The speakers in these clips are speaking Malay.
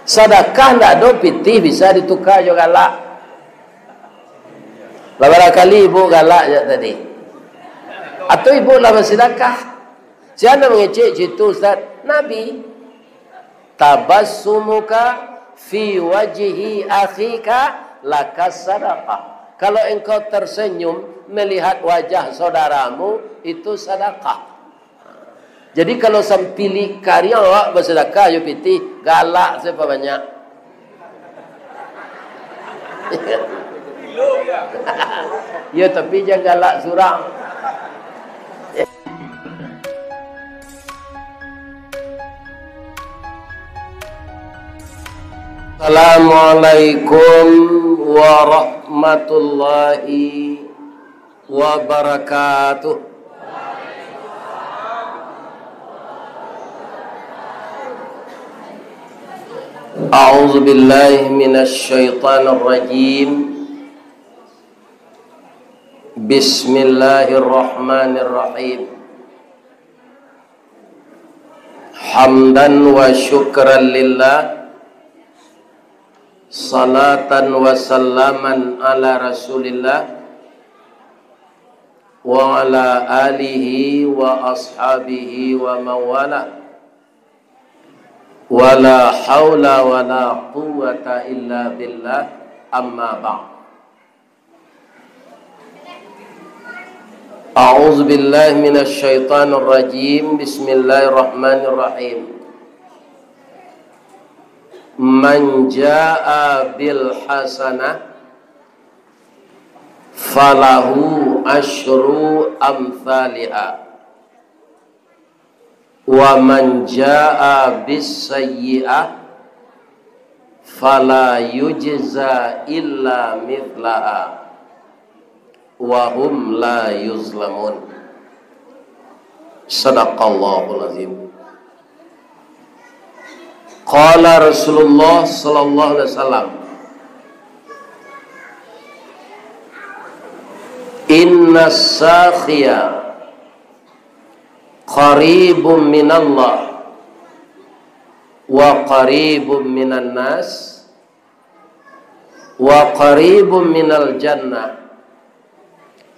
Sedekah ndak ada pitih bisa ditukar jo galak. Beberapa kali ibu galak je tadi. Atau ibu lah bersedekah. Siapa mengecek situ Ustaz? Nabi. Tabassumuka fi wajhi akhika lakas sadaqah. Kalau engkau tersenyum melihat wajah saudaramu itu sedekah. Jadi kalau sampili karya awak bersedekah yo piti galak siapa banyak. Ya tapi jangan galak surang. Assalamualaikum warahmatullahi wabarakatuh. A'udzu billahi minasy syaithanir rajim. Bismillahirrahmanirrahim. Hamdan wa syukran lillah, salatan wa salaman ala Rasulillah wa ala alihi wa ashabihi wa mawala. Wala haula wala quwwata illa billah, amma ba'd. A'udzu billahi minasy syaithanir rajim. Bismillahirrahmanirrahim. Man jaa'a bil hasanah falahu asyru amsalihha. Wa man jaa'a bis sayyi'ah fala yujza illa mithlaha wa hum la yuzlamun. Sadaqallahul azim. Qala Rasulullah sallallahu alaihi wasallam, inna sakhiya qaribun minallah wa qaribun minan nas wa qaribun minal jannah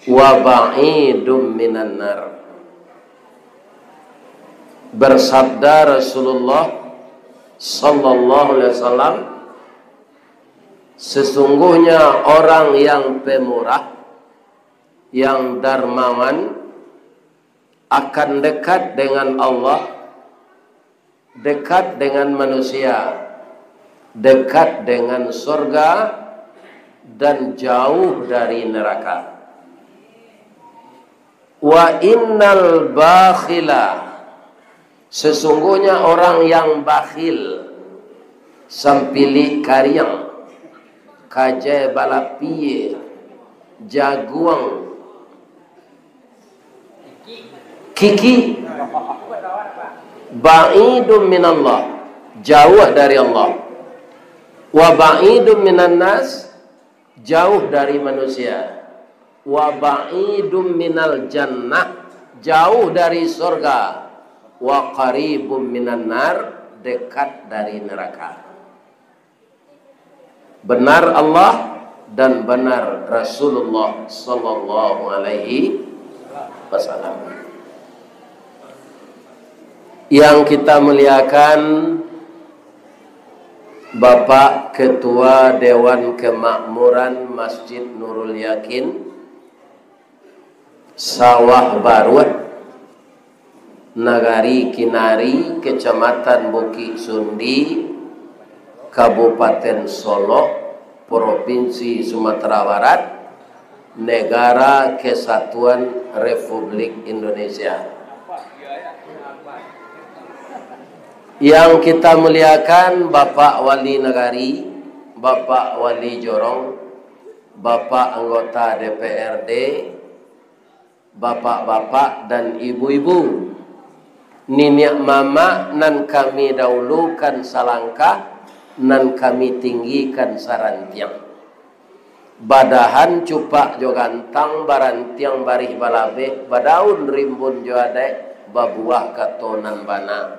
wa ba'idun minan nar. Bersabda Rasulullah sallallahu alaihi wasallam, sesungguhnya orang yang pemurah, yang dermawan akan dekat dengan Allah, dekat dengan manusia, dekat dengan surga, dan jauh dari neraka. Wa innal bakhila, sesungguhnya orang yang bakhil, sampili karyang, kajai balapiye, jaguang, kiki, ba'idun minallah, jauh dari Allah, wa ba'idun minan nas, jauh dari manusia, wa ba'idun minal jannah, jauh dari surga, wa qaribun minan nar, dekat dari neraka. Benar Allah dan benar Rasulullah sallallahu alaihi wasallam. Yang kita muliakan Bapak Ketua Dewan Kemakmuran Masjid Nurul Yakin Sawah Baru, Nagari Kinari, Kecamatan Bukit Sundi, Kabupaten Solo, Provinsi Sumatera Barat, Negara Kesatuan Republik Indonesia. Yang kita muliakan Bapak Wali Nagari, Bapak Wali Jorong, Bapak anggota DPRD, Bapak-bapak dan ibu-ibu, niniak mama nan kami dahulukan salangkah, nan kami tinggikan sarantiang. Badahan cupak jo gantang, barantiang barih balabeh, badaun rimbun jo adek, babuah katonan bana.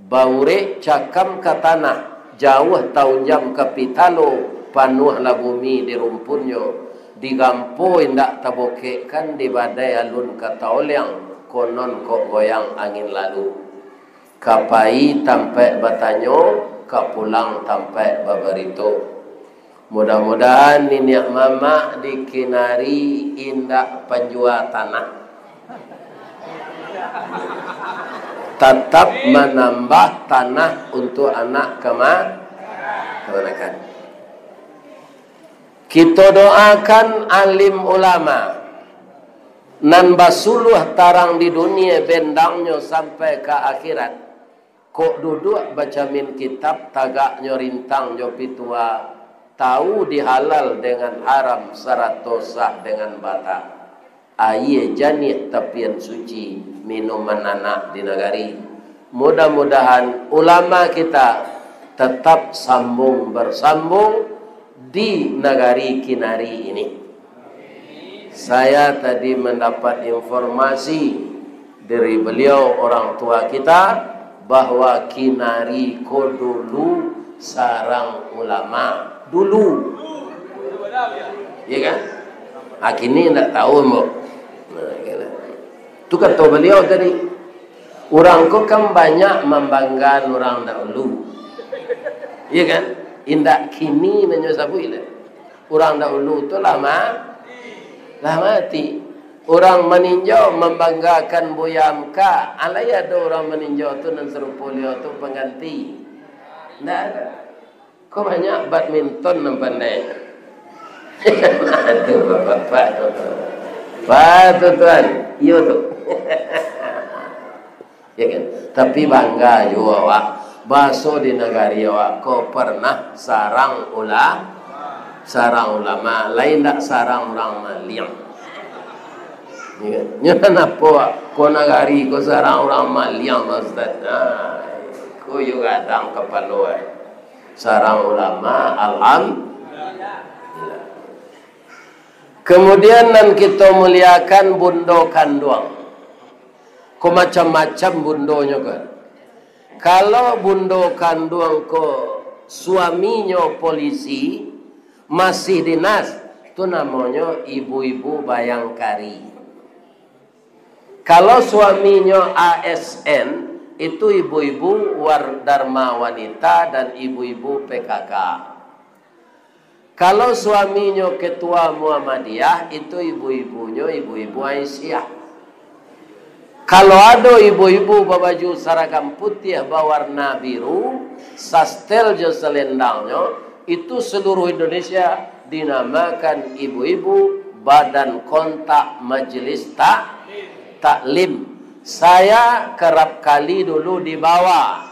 Baure cakam katana, jauh tahun jam kapitalo, panuhlah bumi di rumpunyo, digampo indak tabokekkan di badai alun kata oliang, konon kok goyang angin lalu. Kapai tampai batanyo, kapulang tampai babarito. Mudah-mudahan niniak mama dikinari indak penjual tanah, tetap menambah tanah untuk anak kemanakan. Kita doakan alim ulama nan basuluh tarang di dunia bendangnya sampai ke akhirat. Kok duduk baca min kitab tagaknya rintang jo pitua, tahu dihalal dengan haram sarato sah dengan bata. Aye janih tapian suci minuman anak di negari. Mudah-mudahan ulama kita tetap bersambung di negari Kinari ini. Saya tadi mendapat informasi dari beliau orang tua kita bahwa Kinari ko dulu sarang ulama dulu, ya kan? Kini tidak tahu mbok. Itu kata beliau tadi, orang ko kan banyak membanggakan orang dahulu, ya kan? Indak kini menyusabui lah. Orang dahulu tu lama mati. Orang meninjau membanggakan Buya Amka. Alai ada orang meninjau tu dan serupa dia tu pengganti. Tak ada. Kau banyak badminton yang pandai. Itu bapak tu. Pak tu tuan. Iyo tu. Ya kan? Tapi bangga juga awak. Baso di negari awak. Kau pernah sarang ulama. Lain tak sarang orang maliang. Nyan apa ko nagari ko sarang orang maliang Ustaz. Ko juga datang kepala sarang ulama alhamdulillah. Kemudian nan kita muliakan bundo kanduang. Ko macam-macam bundonya kan. Kalau bundo kanduang ko suaminya polisi masih dinas, itu namanya ibu-ibu bayangkari. Kalau suaminya ASN, itu ibu-ibu Dharma Wanita dan ibu-ibu PKK. Kalau suaminya ketua Muhammadiyah, itu ibu-ibunya ibu-ibu Aisyah. Kalau ada ibu-ibu berbaju seragam putih berwarna biru, sastel jo selendangnya, itu seluruh Indonesia dinamakan ibu-ibu Badan Kontak Majelis Taklim. Saya kerap kali dulu dibawa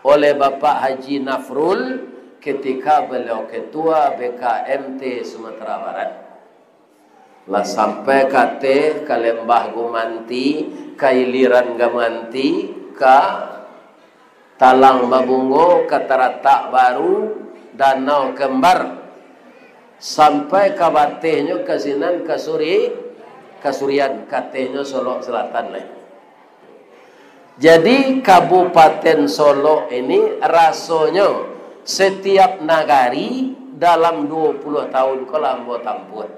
oleh Bapak Haji Nafrul ketika beliau ketua BKMT Sumatera Barat. Lah sampai kate ke Lembah Gumanti, ke Iliran Gamanti, ke Talang Babungo, ke Teratak Baru, Danau Kembar, sampai ke Batehnya ke Sinan ke Kasurian, katanya Solo Selatan lah. Jadi Kabupaten Solo ini rasanya setiap nagari dalam 20 tahun ko lambo tampun.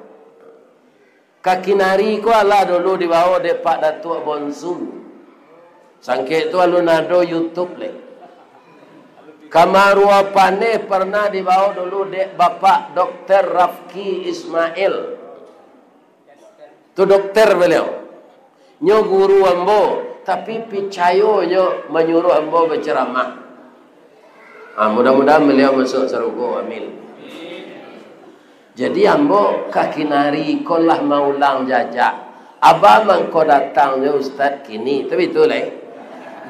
Kakinari ko ala dulu dibawa de Pak Datuk Bonsu. Sangke itu alun ada YouTube leh. Kamarua Pane pernah dibawa dulu de Bapak Dr. Rafki Ismail. Tu dokter beliau. Nyo guru ambo, tapi picayo nyo menyuruh ambo berceramah. Mudah-mudahan beliau masuk surga, amin. Jadi ambo kakinari kolah maulang jajak. Aba mangko datangnya Ustaz kini, tapi itu lah.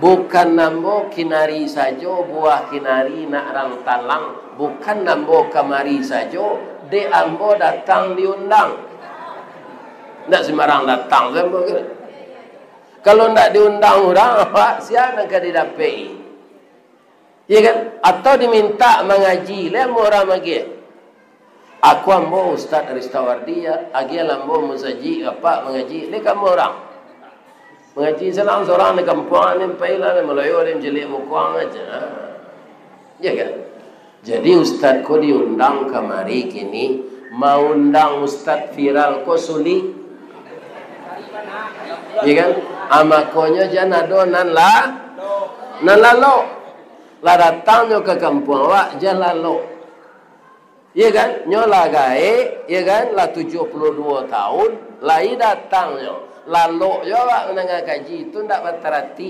Bukan nambo kinari saja, buah kinari nak rang talang. Bukan nambo kamari saja, de ambo datang diundang. Tak sembarang datang kan? Kalau tak diundang orang, apa siapa nak didapai? Ya kan? Atau diminta mengaji, lemo orang lagi. Aku ambo Ustaz Aristawardia, agi ambo musaji apa mengaji, le kamu orang. Mengaji selang seorang di kampung ni pailah Melayu ni jelik mukuang aja. Ya kan? Jadi ustaz ko diundang kemari kini, mau undang ustaz viral ko sulit. Iya kan? Amakonyo jangan adonan lah. Nan lalo. Lah datangnya ke kampung awak jangan lalo. Iya kan? Nyola gae, iya kan? Lah 72 tahun, lai datangnya. Lalu yo awak menengah kaji itu ndak berterati.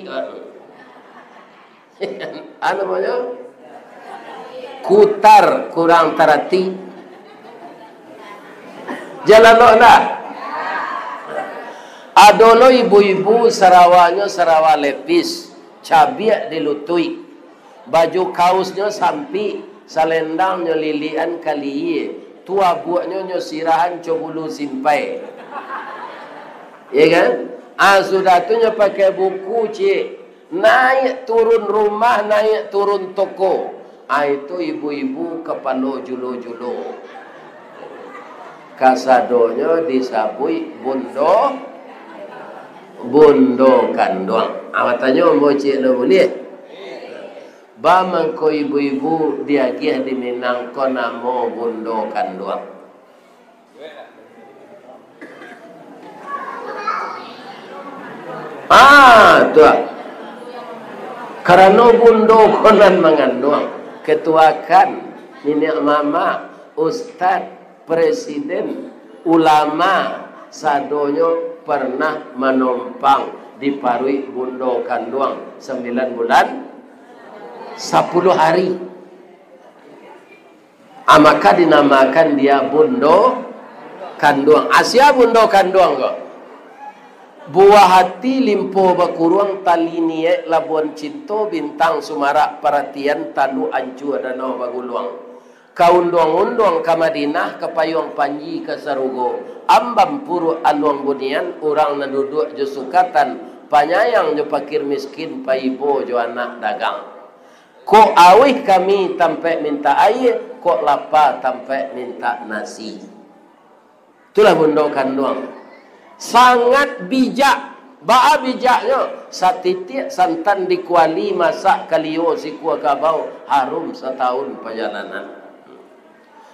Anu namanya? Kutar kurang terati. Jalan lo dah. Adolo ibu-ibu Sarawaknya Sarawak lepis, cabiak dilutui, baju kaosnya sampi, selendangnya lilian kaliye, tua buatnya nyo sirahan cobulu simpai. Ya kan? Sudah tu nyo pakai buku cik, naik turun rumah, naik turun toko. Itu ibu-ibu kepala julo-julo. Kasadonya disabui bundo kandung. Awak tanya mau cik lo boleh? Ba mangko ibu-ibu diagih di Minang ko namo bundo kandung. Tuh. Karena bundo konan mengandung. Ketuakan, nenek mama, ustaz, presiden, ulama, sadonyo pernah menumpang di Parui Bundo Kanduang 9 bulan 10 hari. Maka dinamakan dia Bundo Kanduang. Asia Bundo Kanduang kok. Buah hati limpo bakuruang talinie Labuan Cinto bintang sumarak perhatian tanu ancu danau baguluang. Kaundong-undong ke Madinah ke Payung Panji ke Sarugo. Ambam puru aluang bunian orang na duduk jo sukatan panyayang jo pakir miskin paibo jo anak dagang. Ko awih kami tampe minta air, ko lapa tampe minta nasi. Itulah Bundo Kanduang. Sangat bijak. Ba'a bijaknya. Satitik santan dikuali masak kalio si kuah kabau. Harum setahun perjalanan.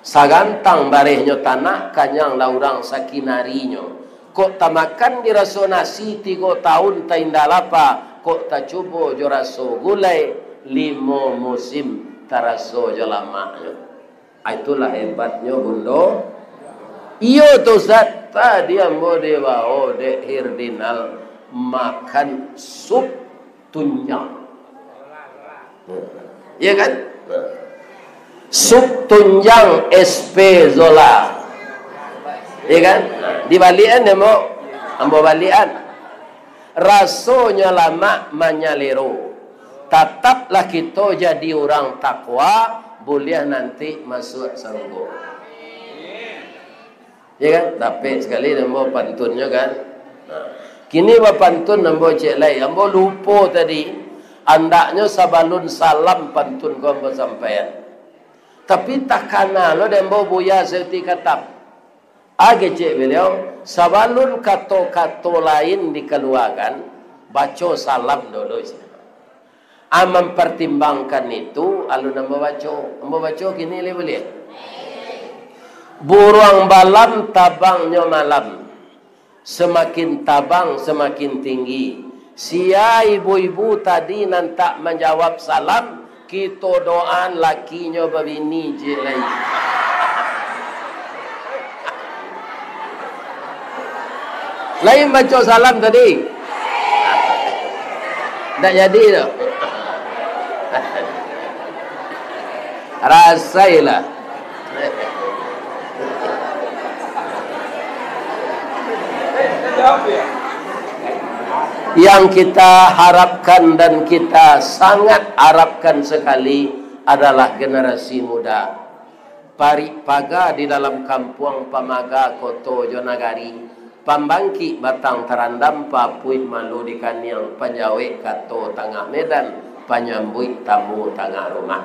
Sagantang barehnya tanah kanyang laurang sakinarinya. Kok tamakan diraso nasi 3 tahun ta indalapa. Kok ta cubo jo raso gulai 5 musim taraso jo lamaknya. Itulah hebatnya Bundo. Iyo tu Ustaz, tadi ambo dewa dek hirdinal makan sup tunjang. Iya kan? Sup tunjang SP Zola. Iya kan? Dibalian ya mau ambo balian. Rasonya lama menyaliru. Tetaplah kita jadi orang takwa, boleh nanti masuk surga. Ya kan? Tapi sekali nambo pantunnya kan. Kini pantun nambo cek lai. Ambo lupa tadi. Andaknya sabalun salam pantun ko ambo sampaian. Tapi tak kana lo dembo buya serti katam. Age cek beliau. Sabalun kato-kato lain dikeluarkan. Baca salam dulu. Mempertimbangkan itu. Lalu nambo baca. Ambo baca kini le boleh. Burung balam tabangnya malam. Semakin tabang semakin tinggi. Sia ibu-ibu tadi nantak menjawab salam. Kita doan lakinya babini je lagi. Lain baca salam tadi. Tak jadi tu. Rasailah. Yang kita harapkan dan kita sangat harapkan sekali adalah generasi muda. Paga di dalam kampung Pamaga Koto Jonagari, Pambangki Batang Terandam Papuit Malu di Kaniang Panjawe Kato Tengah Medan, Panyambui Tamu Tengah Rumah.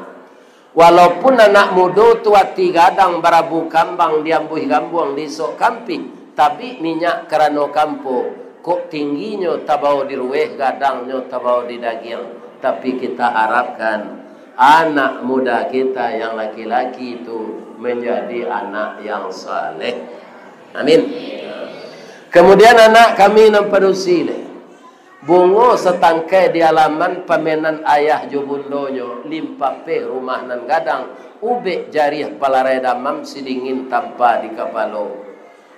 Walaupun anak muda tua 3 gadang barabu kambang diambuh gambuang di sok kamping. Tapi minyak kerana kampo kok tingginya tabau di ruweh gadangnya tabau di daging. Tapi kita harapkan anak muda kita yang laki-laki itu menjadi anak yang saleh. Amin. Kemudian anak kami namperusi bungo setangkai di halaman pamenan ayah jubundonyo limpape rumah nan gadang ube jarih palarai damam sidingin tanpa di kapalo.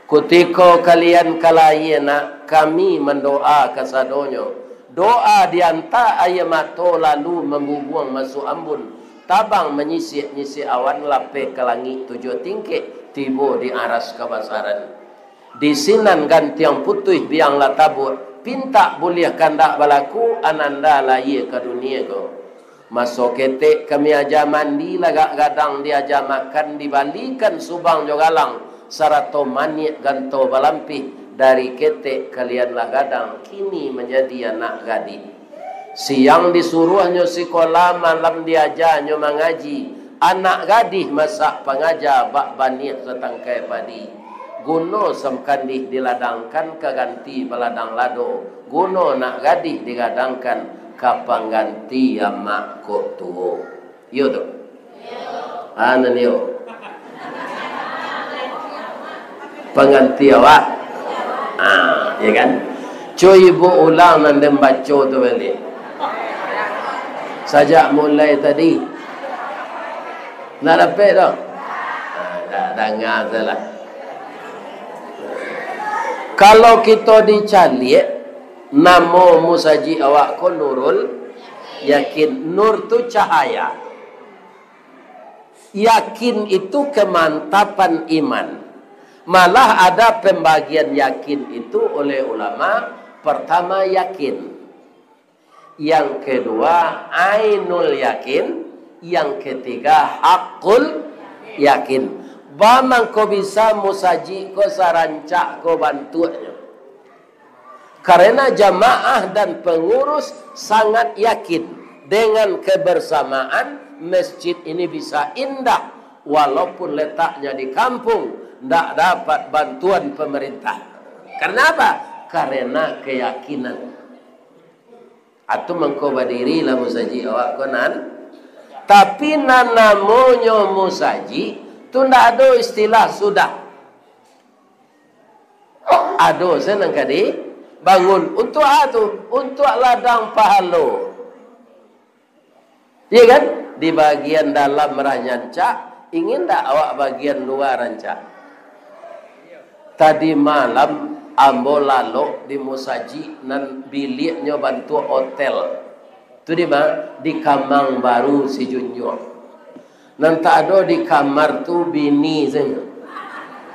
Kutiko kalian kalayena kami mendoa kasadonyo. Doa dianta ayamato lalu membubuang masuk ambun. Tabang menyisik-nyisik awan lape ke langit 7 tingkik tibo di aras kabasaran. Di sinan gantiang putih biang latabur. Pinta boleh kandak balaku ananda laye ke dunia ko. Masuk ketek kami aja mandi lagak gadang diaja makan dibalikan subang jogalang. Sarato maniak ganto balampih. Dari ketek kalianlah gadang kini menjadi anak gadis. Siang disuruhnya sekolah, malam diajarnya mengaji. Anak gadis masak pengajar bak banih setangkai padi. Guno semkandih diladangkan keganti beladang lado. Guno nak gadis digadangkan kapang ganti amak kok tuo. Yo tu. Anan yo. Pengganti awak. Ya kan? Cuy ibu ulang nanti baca tu balik. Sajak mulai tadi. Nak dapat tak? Tak dengar salah. Kalau kita dicari nama musaji awak ko Nurul Yakin. Nur tu cahaya. Yakin itu kemantapan iman. Malah ada pembagian yakin itu oleh ulama. Pertama yakin. Yang kedua ainul yakin. Yang ketiga hakul yakin. Bamang kau bisa musaji kau sarancak kau bantunya. Karena jamaah dan pengurus sangat yakin. Dengan kebersamaan masjid ini bisa indah. Walaupun letaknya di kampung. Tak dapat bantuan pemerintah. Kenapa? Karena keyakinan. Atau mengko badiri lah musaji awak konan. Tapi nanamonyo musaji tu ndak ada istilah sudah. Ado senang kadi bangun untuk atu untuk ladang pahalo. Iya kan? Di bagian dalam ranyanca ingin tak awak bagian luar rancak. Tadi malam ambo lalu di musaji nan biliknya bantu hotel. Tu di mana? Di Kamang Baru si Junjur. Nan tak ada di kamar tu bini saja.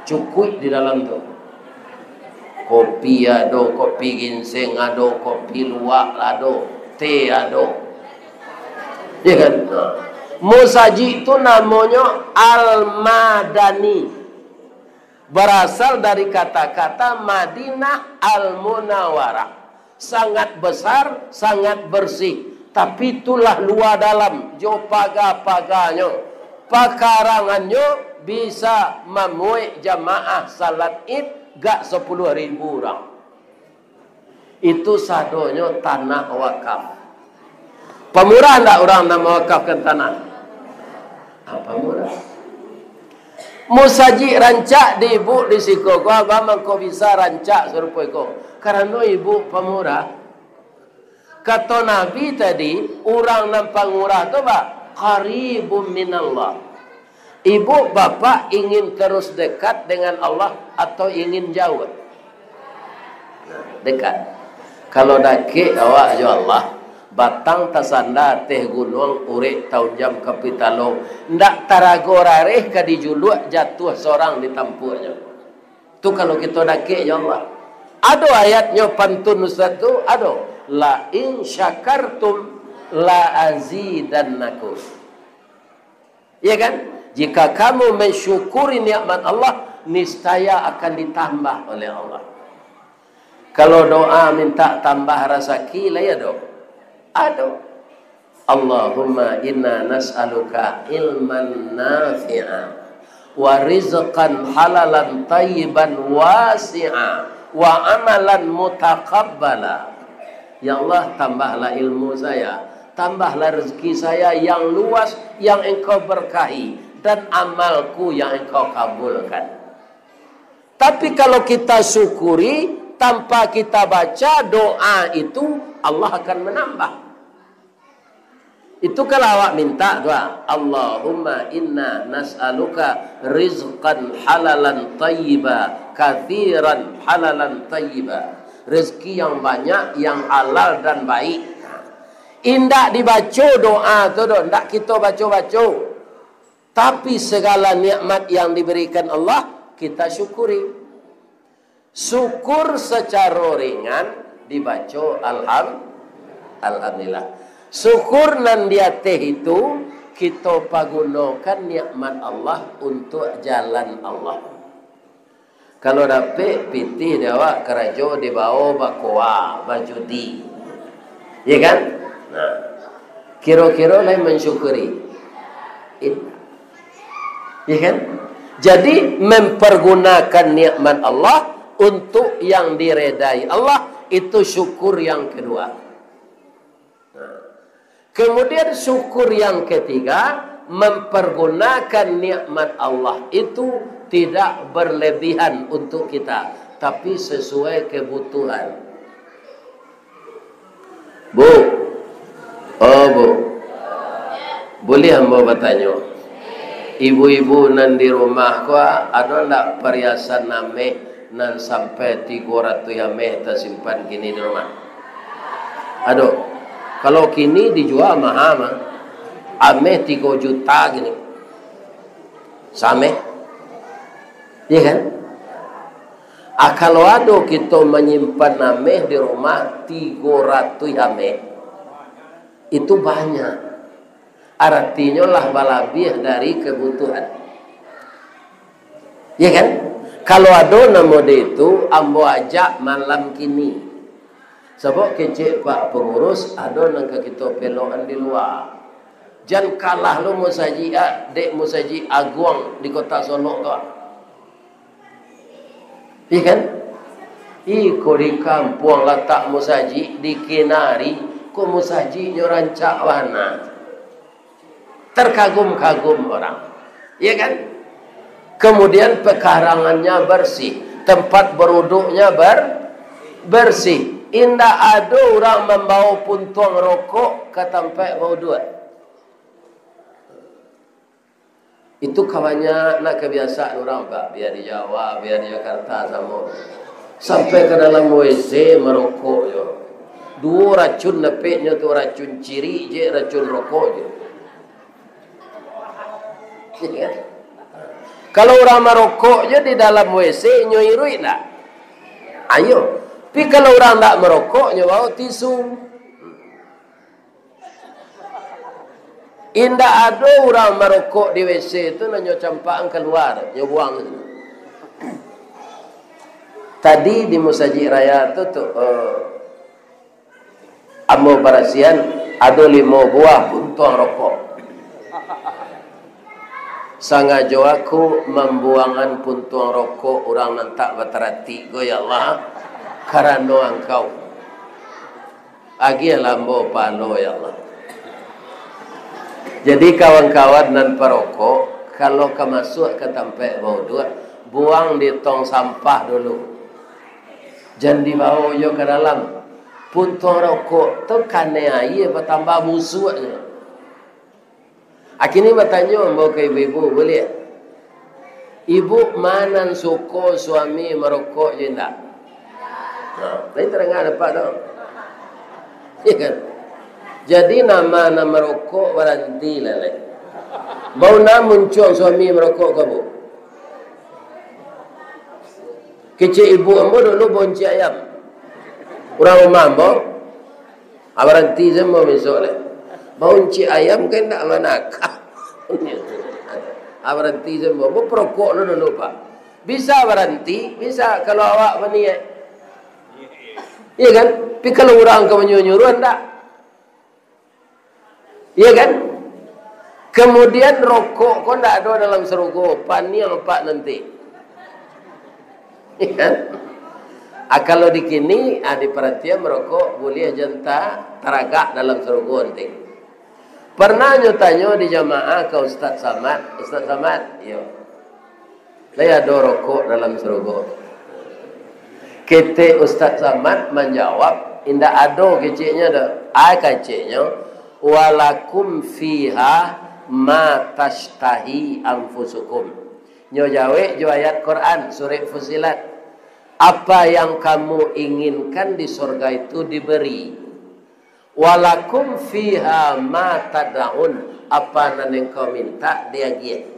Cukup di dalam tu. Kopi ada, kopi ginseng ada, kopi luwak ada, teh ada. Ya kan? Musaji itu namanya Al-Madani. Berasal dari kata-kata Madinah Al-Munawwarah. Sangat besar, sangat bersih. Tapi itulah luar dalam. Jo paga-paganya. Pekarangannya bisa memuat jamaah salat id gak 10.000 orang. Itu sadonya tanah wakaf. Pemurah tak orang nama wakafkan tanah? Apa murah? Musaji rancak di ibu di siko ko abang kau bisa rancak serupa ko. Karena ibu pemurah. Kata Nabi tadi, orang nampak murah tu ba qaribum minallah. Ibu bapa ingin terus dekat dengan Allah atau ingin jauh? Dekat. Kalau daki awak jo Allah, batang tasanda teh gunung urek tahun jam kapitalo ndak tarago rareh ka dijuluk jatuh seorang di tampuknya. Tu kalau kita daki ya Allah. Ada ayatnya pantun Ustaz tu, ada. La in syakartum la azidannakum. Ya kan? Jika kamu mensyukuri nikmat Allah, niscaya akan ditambah oleh Allah. Kalau doa minta tambah rezeki lah ya dok. Aduh. Allahumma inna nas'aluka ilman nafi'a wa rizqan halalan tayyiban wasi'a wa amalan mutaqabbala. Ya Allah, tambahlah ilmu saya, tambahlah rezeki saya yang luas, yang engkau berkahi, dan amalku yang engkau kabulkan. Tapi kalau kita syukuri tanpa kita baca doa itu, Allah akan menambah. Itu kalau awak minta doa, Allahumma inna nas'aluka rizqan halalan tayyiba, kathiran halalan tayyiba. Rezeki yang banyak, yang halal dan baik. Indak dibaca doa tu doh, ndak kita baca-baca. Tapi segala nikmat yang diberikan Allah kita syukuri. Syukur secara ringan dibaca alhamdulillah. Syukur nan dia teh itu kita pagunakan nikmat Allah untuk jalan Allah. Kalau dapat pitih dia awak kerajo dibawa bakoa bajudi. Ya kan? Nah, kira-kira lain mensyukuri. Ya kan? Jadi mempergunakan nikmat Allah untuk yang diredai Allah, itu syukur yang kedua. Kemudian syukur yang ketiga, mempergunakan nikmat Allah itu tidak berlebihan untuk kita, tapi sesuai kebutuhan. Bu, oh bu, boleh hamba bertanya? Ibu-ibu nan di rumah ko ada ndak perhiasan nameh nan sampai 300 ameh tersimpan kini di rumah? Ada. Kalau kini dijual mahal mah. Ameh 3 juta gini. Sameh. Iya kan? Kalau ada kita menyimpan ameh di rumah 300 ameh, itu banyak. Artinya lah balabih dari kebutuhan. Ya kan? Kalau ada nama dia itu, ambo ajak malam kini. Sebab kecik pak pengurus, ada nangka kita pelokan di luar. Jangan kalah lo musaji, dek musaji agung di kota Solo tu. Ya kan? Iko di kampung letak musaji di Kenari, ko musaji rancak warna. Terkagum-kagum orang. Ya kan? Kemudian pekarangannya bersih, tempat beruduknya bersih. Indah ada orang membawa puntung rokok ke tempat beruduk. Itu kawannya nak kebiasaan orang pak, biar di Jawa, biar di Jakarta sama. Sampai ke dalam WC merokok je. 2 racun nepeknya tu racun ciri je, racun rokok je. Ya. Kalau orang merokok je di dalam WC nyoirui tak? Ayo. Tapi kalau orang tak merokok bawa tisu. Indah ada orang merokok di WC itu nyo campaan keluar, nyo buang. Tadi di Musajid Raya tu amo barasian ada 5 buah puntung rokok. Sangajo aku membuangan puntung rokok orang nantak berterati go ya Allah karena engkau agi lambo palo ya Allah. Jadi kawan-kawan nan perokok kalau kemasuk ke tempat bauduk, buang di tong sampah dulu. Jangan dibawa yo ke dalam. Puntung rokok tu kane air bertambah busuknya. Akhirnya bertanya mau ke ibu-ibu, boleh? Ibu mana suka suami merokok je tak? Nah, ini terengah dapat tak? Ya kan? Jadi nama merokok berhenti lah. Bau nak muncul suami merokok kamu? Kecil ibu ambo dulu bonci ayam. Orang rumah ambo, berhenti semua besok lah. Bonci ayam kan tak manakah? Berhenti semua. Mau perokok dulu pak. Bisa berhenti, bisa kalau awak berniat. Iya kan? Tapi kalau orang kau menyuruh tak? Iya kan? Kemudian rokok kau tak ada dalam serugo. Paniang pak nanti. Iya kan? Kalau di kini, di perhatian merokok boleh jenta teragak dalam serugo nanti. Pernah tanya di jamaah ke Ustaz Samad, Ustaz Samad, yo. Saya ada rokok dalam surga. Kete Ustaz Samad menjawab, indah ada keciknya dah. Keciknya, walakum fiha ma tashtahi anfusukum. Nyo jawe jo ayat Quran surah Fusilat. Apa yang kamu inginkan di surga itu diberi. Walakum fiha ma tad'un, apa yang kau minta dia giat.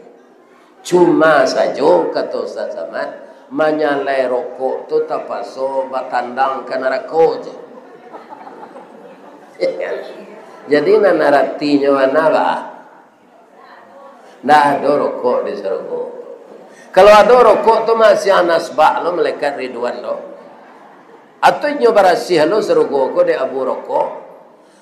Cuma saja kata Ustaz Samad, menyalai rokok tu tapaso batandang ke neraka je. Jadi naratinya mana bah? Nah ada rokok di surga. Kalau ada rokok tu masih anasbak lo malaikat Ridwan lo. Atau nyoba rasih lo surga ko de abu rokok.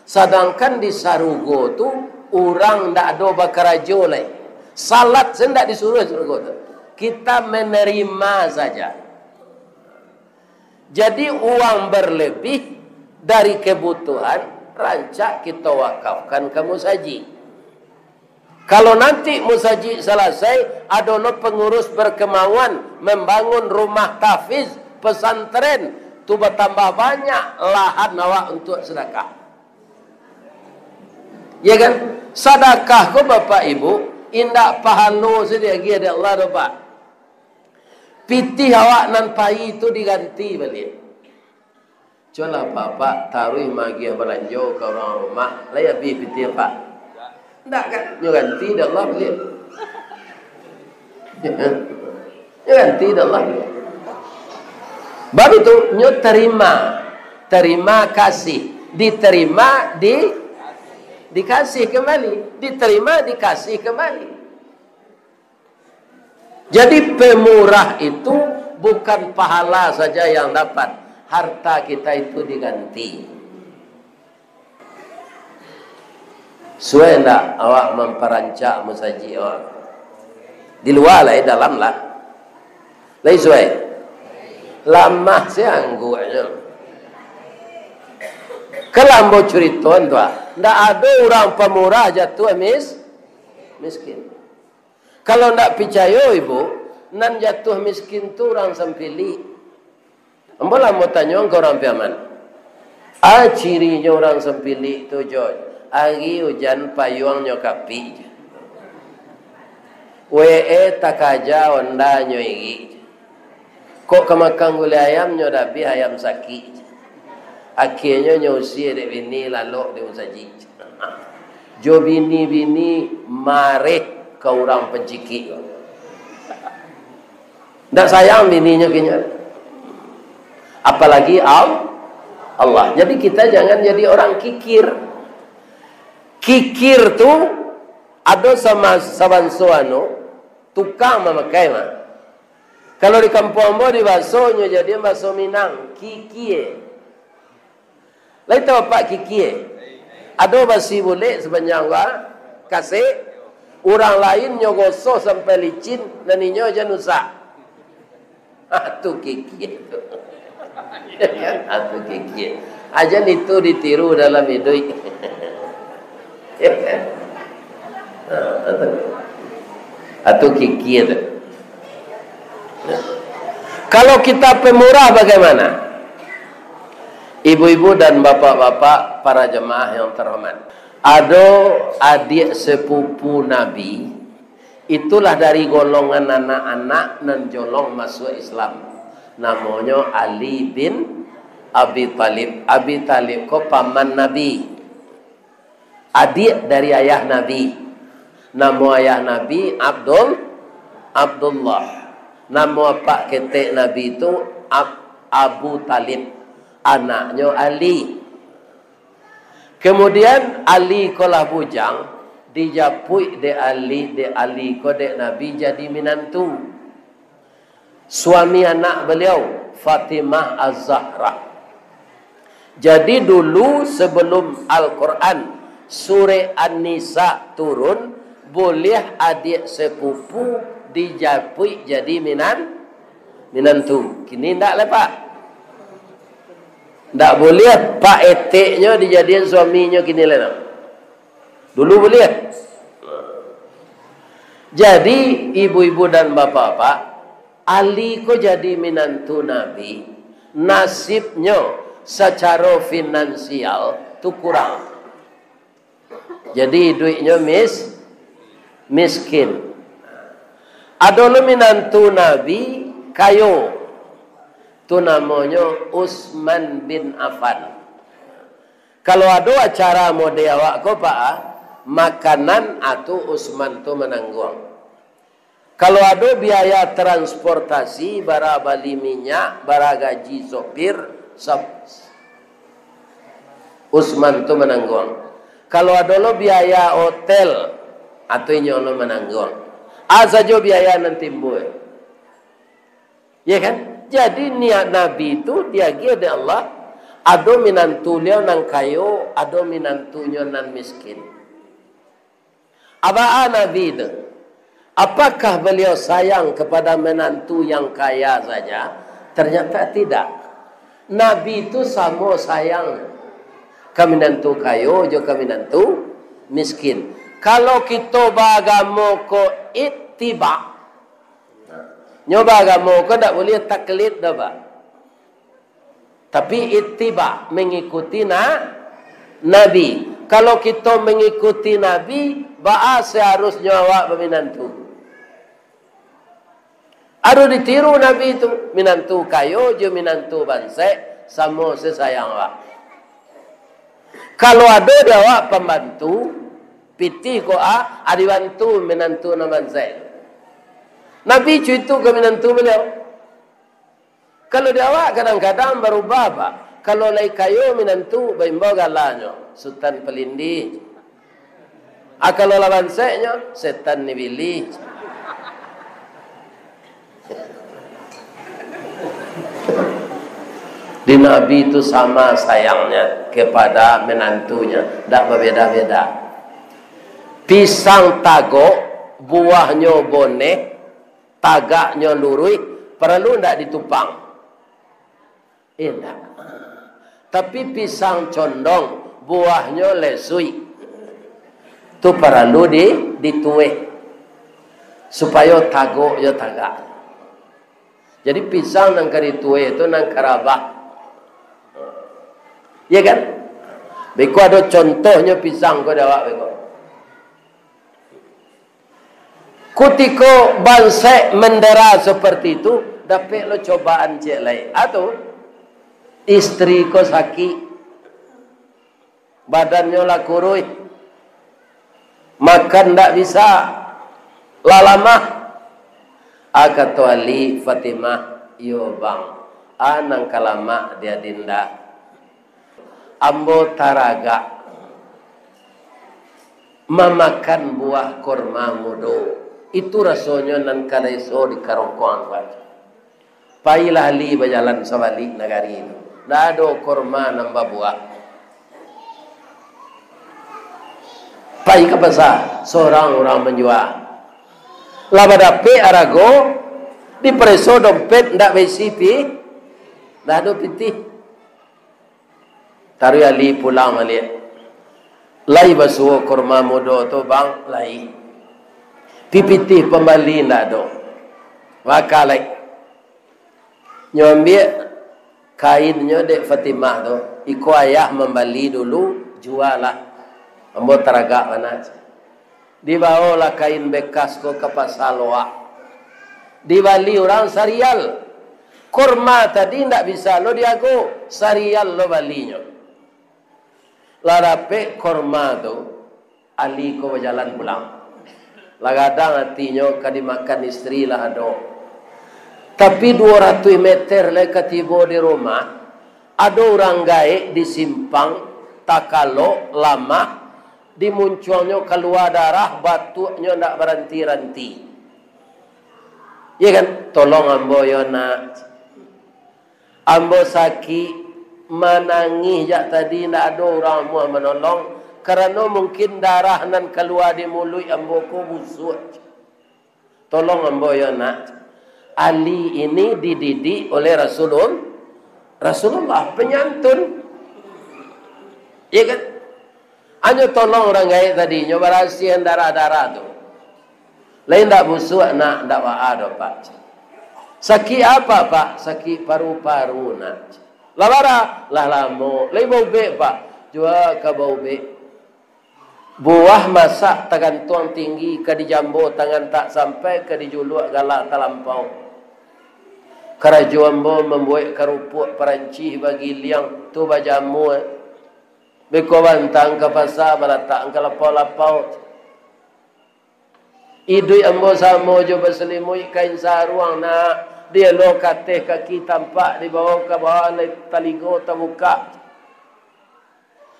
Sedangkan di sarugo tu orang ndak ada bakarajo lai. Salat sendak disuruh surga tu. Kita menerima saja. Jadi uang berlebih dari kebutuhan rancak kita wakafkan ke musaji. Kalau nanti musaji selesai, ada pengurus berkemauan membangun rumah tahfiz pesantren, tu bertambah banyak lahan awak untuk sedekah. Ya kan? Sedekah ko Bapak Ibu, indak pahala sedia gi ada Allah dapat. Pitih awak nan pai itu diganti balik. Coba Bapak taruh magi belanja ke orang rumah, laya bi pitih Pak. Ndak kan? Nyo ganti dah Allah balik. Nyo ganti dah Allah. Bab itu nyo terima kasih, diterima dikasih kembali, diterima dikasih kembali. Jadi pemurah itu bukan pahala saja yang dapat, harta kita itu diganti. Suai tak awak memperancak musaji awak? Di luar lah, dalam lah. Lai suai. Lama saya angguknya. Kelambo curiton tu, ndak ada orang pemurah jatuh miskin. Kalau ndak percaya ibu, nan jatuh miskin tu orang sempili. Ambolah mau tanya ke orang piaman. Cirinya orang sempili tu George. Hari hujan payung nyokapi. Takaja onda nyoigi. Kok kemakang gulai ayam nyodabi ayam sakit. Akhirnya nyusi dek bini lalu dia usaji. Jo bini marek ke orang penciki. Ndak sayang bininya kenya. Apalagi Allah. Jadi kita jangan jadi orang kikir. Kikir tu ada sama sabansuano tukang memakai mah. Kalau di kampung mo di basonya jadi baso Minang, kikie. Lain tahu Pak kikie. Ada basi boleh sebanyak kasih orang lain nyogoso sampai licin dan inyo aja nusa. Tu kikie tu. Tu kikie. Aja itu ditiru dalam hidup. Atau kikir. Kalau kita pemurah bagaimana? Ibu-ibu dan bapak-bapak para jemaah yang terhormat. Ada adik sepupu Nabi, itulah dari golongan anak-anak dan jolong masuk Islam. Namanya Ali bin Abi Talib. Abi Talib ko paman Nabi. Adik dari ayah Nabi. Nama ayah Nabi Abdullah. Nama pak ketek Nabi itu Abu Talib. Anaknya Ali. Kemudian Ali kolah bujang. Dijapui de Ali ko de Nabi jadi minantu. Suami anak beliau Fatimah Az-Zahra. Jadi dulu sebelum Al-Quran Surah An-Nisa turun, boleh adik sepupu dijapui jadi minantu. Kini tak lepak. Tak boleh pak eteknya dijadikan suaminya kini lepak. Dulu boleh. Jadi ibu-ibu dan bapak-bapak, Ali ko jadi menantu Nabi, nasibnya secara finansial tu kurang. Jadi duitnya miskin. Ada menantu Nabi kayo, tu namanya Utsman bin Affan. Kalau ada acara mode awak ko pak, makanan atau Utsman tu menanggung. Kalau ada biaya transportasi, bara bali minyak, bara gaji sopir, Utsman tu menanggung. Kalau ada lo biaya hotel, atau ini lo menanggung. Saja biaya nanti timbul. Ya kan? Jadi niat Nabi itu dia ada Allah. Ada menantunya nang kayo, ada menantunya nang miskin. Apa Nabi itu? Apakah beliau sayang kepada menantu yang kaya saja? Ternyata tidak. Nabi itu sama sayang ke menantu kayo juga ke menantu miskin. Kalau kita beragama ko ittiba, nyoba agama ko tak boleh taklid dah pak. Tapi ittiba mengikuti Nabi. Kalau kita mengikuti Nabi, bahas seharusnya awak bermenantu. Ada ditiru Nabi itu. Menantu kayo, je menantu bansai, sama sesayang awak. Kalau ada dia awak pembantu, pitih ko ada bantu menantu na bansai. Nabi cuitu ke menantu beliau. Kalau dia awak kadang-kadang berubah pak. Kalau lai kayo menantu baimba galanyo, sultan pelindi. Kalau lawan seknya setan ni bili. Di Nabi itu sama sayangnya kepada menantunya, tak berbeda-beda. Pisang tago, buahnya bonek, tagaknya lurui, perlu tak ditupang? Tidak. Tapi pisang condong, buahnya lesui, itu perlu dituai supaya tago ya tagak. Jadi pisang nang karituai itu nang karabah. Ya kan? Beko ada contohnya pisang ko dawak beko. Kutiko bangsa mendera seperti itu, dapat lo cobaan cek lain. Atau istri ko sakit, badannya lah kurui, makan tak bisa, lalamah. Kata Ali Fatimah, yo bang, anang kalama dia dinda. Ambo taraga memakan buah korma mudo. Itu rasanya nan kadaiso di karongkoan buat. Pailah Ali berjalan sabalik negari itu. Nado korma nambah buah. Pai ke pasar, seorang orang menjual. Laba dape arago di preso dompet ndak besipi. Nado pitih. Taru Ali pulang balik. Lai basuh korma mudo tu bang lai. Pipitih pembali ndak do. Maka lai. Nyambil kainnya dek Fatimah tu. Iko ayah membeli dulu jual lah. Ambo teragak mana. Dibawalah kain bekas ko ke pasar loak. Dibali orang sarial. Korma tadi ndak bisa lo diago. Sarial lo balinya. Larape korma tu Ali ko berjalan pulang. Lagadang hatinya kadimakan istri lah ado. Tapi 200 meter le ketibo di rumah, ada orang gaek di simpang takalo lama dimunculnya keluar darah, batuknya ndak berhenti-henti. Ya kan? Tolong ambo yo nak. Ambo sakit menangis jak tadi ndak ada orang mau menolong kerana mungkin darah nan keluar di mulut ambo ko busuk. Tolong ambo ya nak. Ali ini dididik oleh Rasulullah penyantun. Ya kan? Anyo tolong orang gaib tadi, nyo berasihan darah-darah tu. Lain tak busuk nak ndak ada Pak. Sakit apa Pak? Sakit paru-paru nak. Lavara lah lamo. Lain bau bek Pak. Jua ke bau bek. Buah masak tangan tuang tinggi ke dijambo tangan tak sampai ke dijuluk galak talampau. Kerajuan membuat kerupuk perancis bagi liang tu bajamu. Beko bantang ke pasar balatak ke lapau-lapau. Idui ambo samo jo berselimut kain saruang nak dia lo kateh kaki tampak di bawah ke bawah taligo terbuka.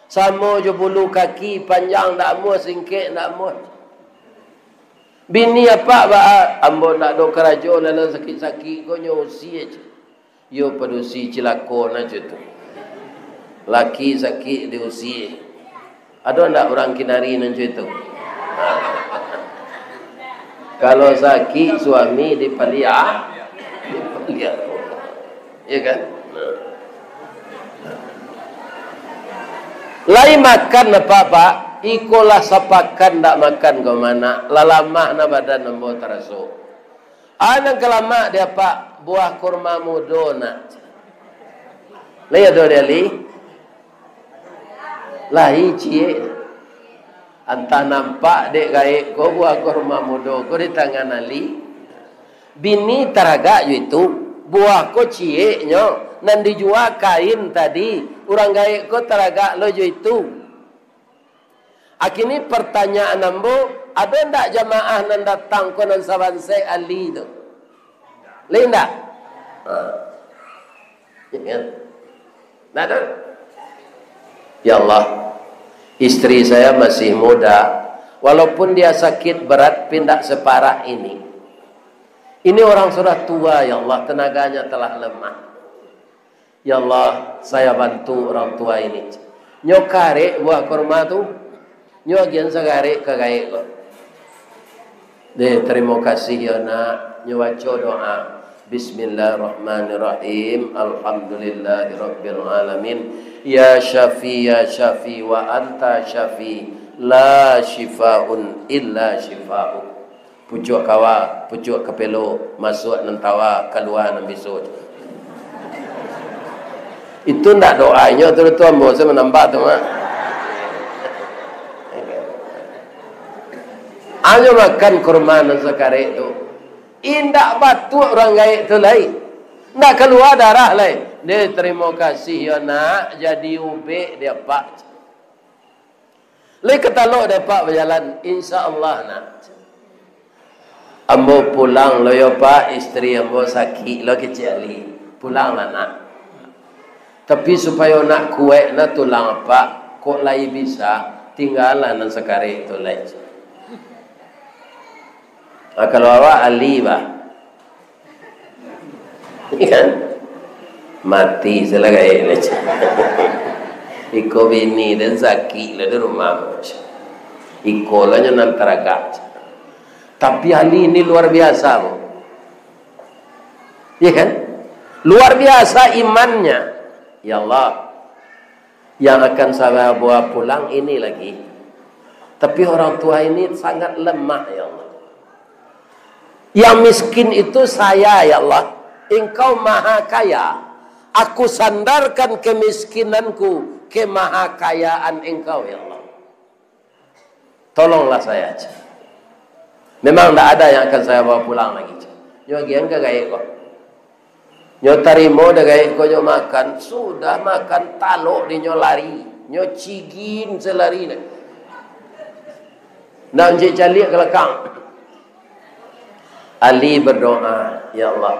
Samo jo bulu kaki panjang nak mu singkit nak mu. Bini apa ba ambo nak do kerajo lalu sakit-sakit ko nyo usi aje. Yo padusi cilako na je tu. Laki sakit di usi. Ada ndak orang kinari nan je tu? Kalau sakit suami dipalia. Ya kan? Lain makan apa Pak? Ikolah sapakan tak makan ke mana? Lalamah na badan nembo terasuk. Anang kelamak dia Pak buah kurma mudo nak. Lain ada dia li. Lain cie. Antah nampak dek gaib ko buah kurma mudo ko di tangan ali. Bini teraga itu buah ko cie nyo nan dijual kain tadi. Orang gaib ko teraga lo itu. Akini pertanyaan ambo, ada ndak jamaah nan datang ko nan sabansai ali tu? Lain ndak? Nada. Ya Allah. Istri saya masih muda, walaupun dia sakit berat pindah separah ini. Ini orang sudah tua, ya Allah, tenaganya telah lemah. Ya Allah, saya bantu orang tua ini. Nyo kare buah kurma tu, nyo agian sagare kagae ko. Terima kasih ya nak, nyo baca doa. Bismillahirrahmanirrahim. Alhamdulillahirabbil alamin. Ya Syafi ya Syafi wa anta Syafi la shifaun illa shifa'uk. Pucuk kawa, pucuk kepelo, masuk nan tawa, keluar nan besok. Itu ndak doanya tuan-tuan, mau saya menambah tu mak. Hanya makan kurma nan sekarek tu. Indak batu orang gaib tu lain. Ndak keluar darah lain. Dia terima kasih ya nak, jadi ubek dia Pak. Lai ketalok dia Pak berjalan, insya-Allah nak. Ambo pulang lo ya Pak, istri ambo sakit lo kecili. Pulanglah nak. Tapi supaya nak kuat nak tulang Pak, kok lai bisa tinggalan nan sekarek tu lai. Kalau awak ali bah. Kan? Mati selagai leca. Iko bini dan sakit lah di rumah. Iko lah nyo nan teragat. Tapi ali ini luar biasa. Ya kan? Luar biasa imannya. Ya Allah. Yang akan saya bawa pulang ini lagi. Tapi orang tua ini sangat lemah ya Allah. Yang miskin itu saya ya Allah. Engkau maha kaya. Aku sandarkan kemiskinanku ke maha kayaan engkau ya Allah. Tolonglah saya aja. Memang tidak ada yang akan saya bawa pulang lagi. Nyo gian ke gaik kok. Nyo tarimo dah gaik kok nyo makan. Sudah makan talok di nyo lari. Nyo cigin selari dah. Nak encik calik ke lekang. Ali berdoa, ya Allah,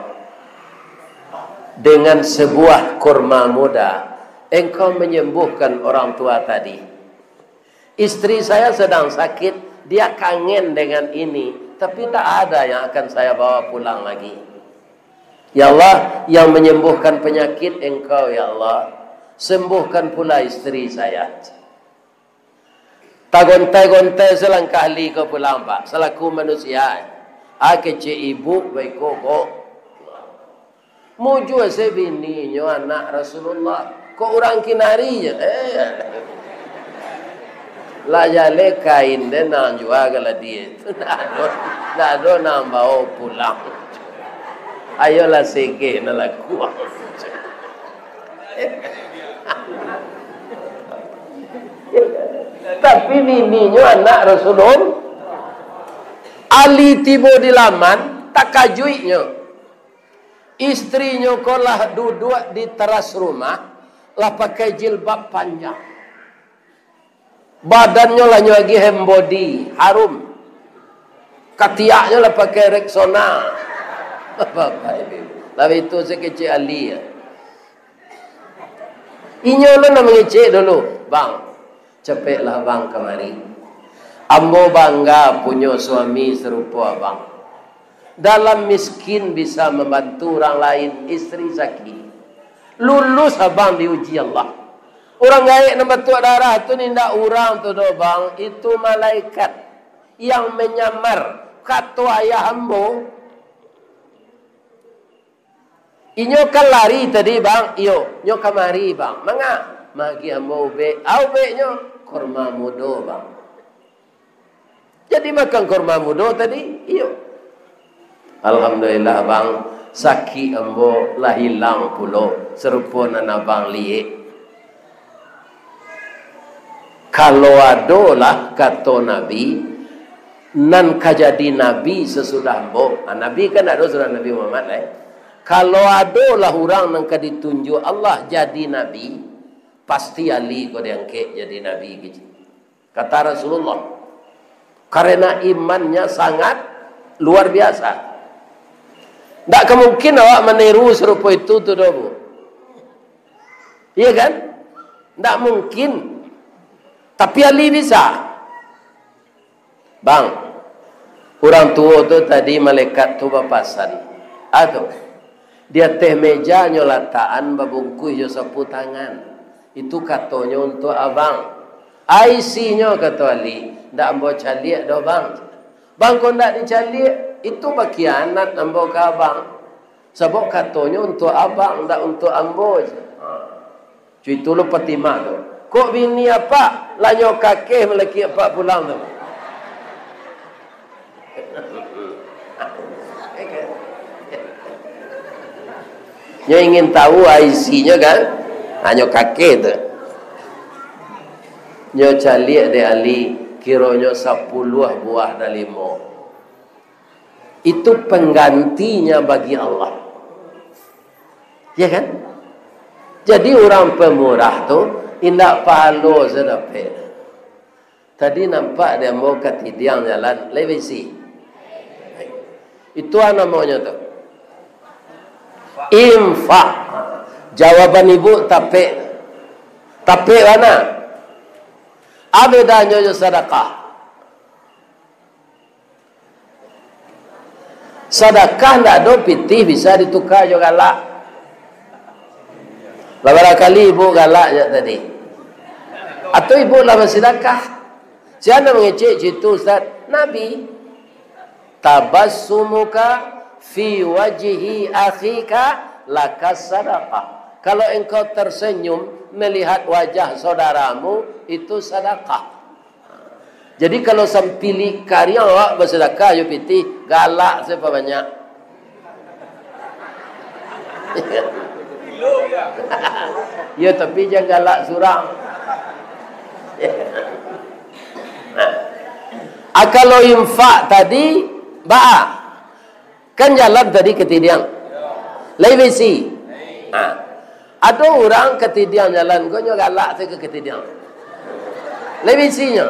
dengan sebuah kurma muda, engkau menyembuhkan orang tua tadi. Istri saya sedang sakit, dia kangen dengan ini, tapi tak ada yang akan saya bawa pulang lagi. Ya Allah, yang menyembuhkan penyakit engkau ya Allah, sembuhkan pula istri saya. Tak gontai-gontai selangkah li kau pulang Pak, selaku manusia. Kecil ibu baik kok. Muju saya bini nyo anak Rasulullah. Kok orang kinari je? lah jale kain dia nang jual kalau dia itu nak ada nang bawa pulang. Ayolah sege nak laku. Tapi bininya anak Rasulullah. Ali tiba di laman, tak kajuinya. Istrinya kolah duduk di teras rumah, lah pakai jilbab panjang. Badannya lah lagi hembody, harum. Katiaknya lah pakai Rexona. Bapak ibu. Tapi itu sekecil Ali ya. Inyo lah nak mengecek dulu, bang. Cepatlah bang kemari. Ambo bangga punya suami serupa abang. Dalam miskin bisa membantu orang lain, istri zaki. Lulus abang diuji Allah. Orang gaik nak batuk darah tu ni ndak orang tu do bang, itu malaikat yang menyamar kata ayah ambo. Inyo kan lari tadi bang, iyo, nyo kamari bang. Manga, magi ambo ube, ube nyo kurma mudo bang. Jadi makan kurma mudo tadi, iyo. Alhamdulillah bang, saki ambo lah hilang pulo, serupa nana bang liye. Kalau adolah kata Nabi, nan kajadi Nabi sesudah ambo. Nabi kan ada sudah Nabi Muhammad Kalau adalah orang yang ditunjuk Allah jadi Nabi, pasti Ali kau diangkat jadi Nabi gitu. Kata Rasulullah. Karena imannya sangat luar biasa. Tak kemungkin awak meniru serupa itu tu dobu. Iya kan? Tak mungkin. Tapi Ali bisa. Bang, orang tua tu tadi malaikat tu berpasan. Aduh. Dia teh meja nyolataan babungkus yo sapu tangan. Itu katanya untuk abang. IC-nya kata Ali, ndak ambo caliak do bang. Bang kau ndak dicaliak, itu bakianat ambo ke abang. Sebab katanya untuk abang, ndak untuk ambo. Cuy tu lu patimah tu. Kok bini apa? Lanyo kakek melaki apa pulang tu. Nyo ingin tahu IC-nya kan? Hanya kakek tu. Nyo caliak de Ali, kiranya 10 buah dan 5. Itu penggantinya bagi Allah. Ya kan? Jadi orang pemurah tu indak palo sedapet. Tadi nampak dia mau ke tidiang jalan levisi. Itu apa namanya tu? Infak. Jawaban ibu tapik. Tapik mana? Abedanya je sedekah. Sedekah ndak ada pitih bisa ditukar jo galak. Beberapa kali ibu galak je tadi. Atau ibu lama sedekah. Siapa mengecek situ Ustaz? Nabi. Tabassumuka fi wajhi akhika lakas sadaqah. Kalau engkau tersenyum melihat wajah saudaramu, itu sedekah. Jadi kalau sampili karya awak bersedekah yo piti galak siapa banyak. Ya tapi jangan galak surang. Kalau infak tadi kan jalan tadi ketidiang. Levisi. Ada orang ketidiang jalan, kau nyo galak saya ke ketidiang. Levisinya.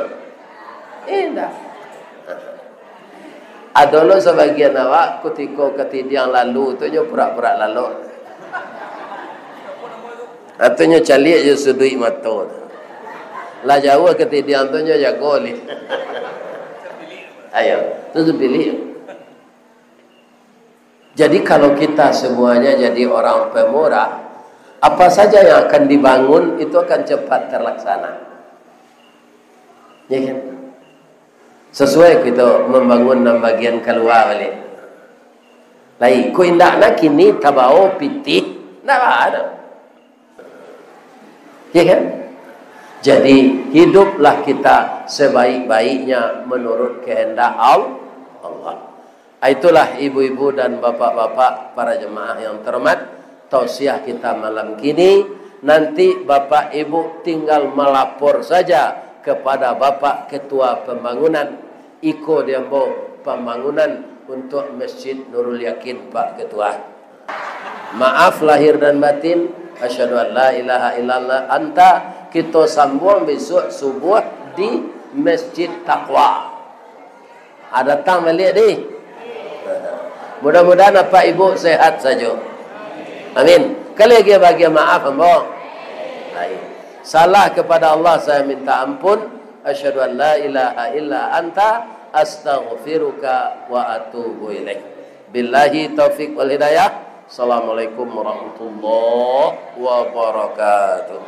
Indah. Ada lo sebagian awak ketika ketidiang lalu tu nyo pura-pura lalu. Atau nyo caliak je sudui mata. Lah jauh ketidiang tu nyo jago li. Ayo, tu pilih. Jadi kalau kita semuanya jadi orang pemurah, apa saja yang akan dibangun itu akan cepat terlaksana. Ya kan? Sesuai kita membangun enam bagian keluar balik. Lai, ko indak nak kini tabao pitih, nak ada. Ya kan? Jadi hiduplah kita sebaik-baiknya menurut kehendak Allah. Itulah ibu-ibu dan bapak-bapak para jemaah yang terhormat, tausiah kita malam kini. Nanti bapak ibu tinggal melapor saja kepada bapak ketua pembangunan, Iko Dembo pembangunan untuk Masjid Nurul Yakin Pak Ketua. Maaf lahir dan batin. Asyhadu an la ilaha illallah anta. Kita sambung besok subuh di Masjid Taqwa. Ada datang balik ni. Mudah-mudahan apa ibu sehat saja. Amin. Kali lagi bagi maaf hamba. Salah kepada Allah saya minta ampun. Asyhadu an la ilaha illa anta astaghfiruka wa atubu ilaik. Billahi taufik wal hidayah. Assalamualaikum warahmatullahi wabarakatuh.